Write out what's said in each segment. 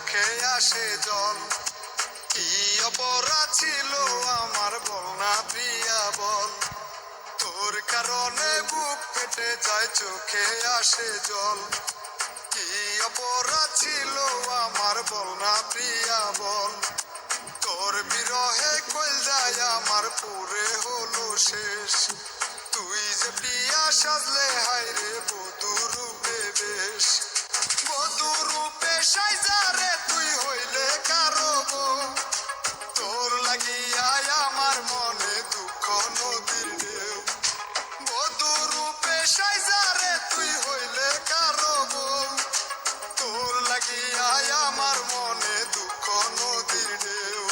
চোখে আসে জল। কি অপরাধ ছিল আমার বল না প্রিয়া বল, তোর কারণে বুক ফেটে যায় চোখে আসে জল। কি অপরাধ ছিল আমার বল না প্রিয়া বল, তোর বিরহে কইল যায় আমার পুরে হলো শেষ। তুই যে প্রিয়া সাজলে হায়রে বধূ রূপে বেশ, বধূ রূপে সাইজারে তুই হইলে কারো বউ। তোর লাগিয়া আমার মনে দুঃখ নদীর ঢেউ, বধূ রূপে সাইজারে তুই হইলে কারো বউ। তোর লাগিয়া আমার মনে দুঃখ নদীর ঢেউ।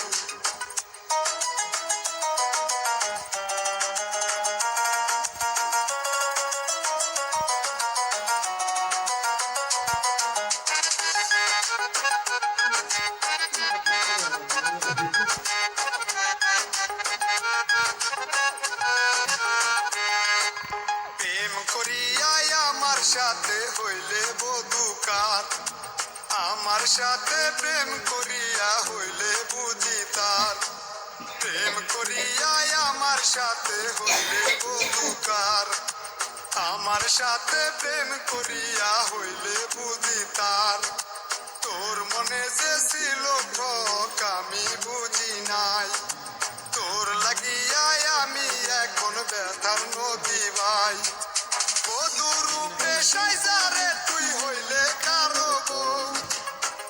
প্রেম করিয়া আমার সাথে হইলে বধূকার, আমার সাথে প্রেম করিয়া হইলে বুঝি তার। প্রেম করিয়া আমার সাথে হইলে বধূকার, আমার সাথে প্রেম করিয়া হইলে বুঝি তার। তোর মনে যে ছিল ঠক আমি বুঝি নাই, তোর লাগিয়া আমি এখন ব্যথার নদী ভাই। বধূ রূপে সাইজারে তুই হইলে কারো বউ,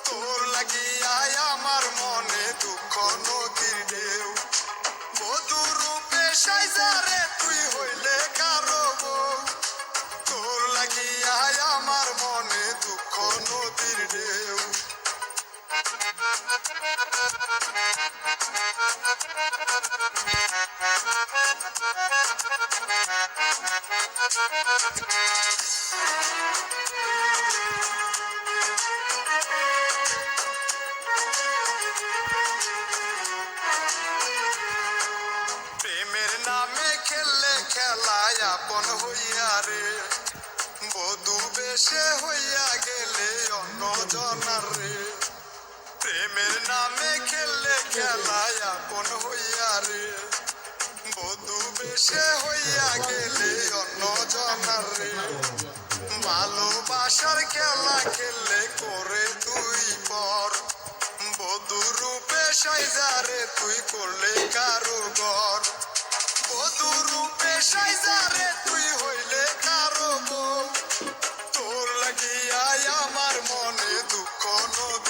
তোর লাগিয়া আমার মনে দুঃখ নদীর ঢেউ। বধূ রূপে সাইজারে তুই হইলে কারো বউ, তোর লাগিয়া আমার মনে দুঃখ নদীর ঢেউ। প্রেমের নামে খেললে খেলায় আপন হইয়া রে, বধূ বেশে হইয়া গেলে অন্য জনার রে। প্রেমের নামে খেললে খেলায় আপন হইয়া রে, বধূ বেশে হইয়া গেলে অন্য জনার রে। ভালোবাসার খেলা খেললে করে তুই পর, বধূ রূপে সাইজারে তুই করলে কারো ঘর। বধূ রূপে সাইজারে তুই হইলে কারো বউ, তোর লাগিয়া আমার মনে দুঃখ নদী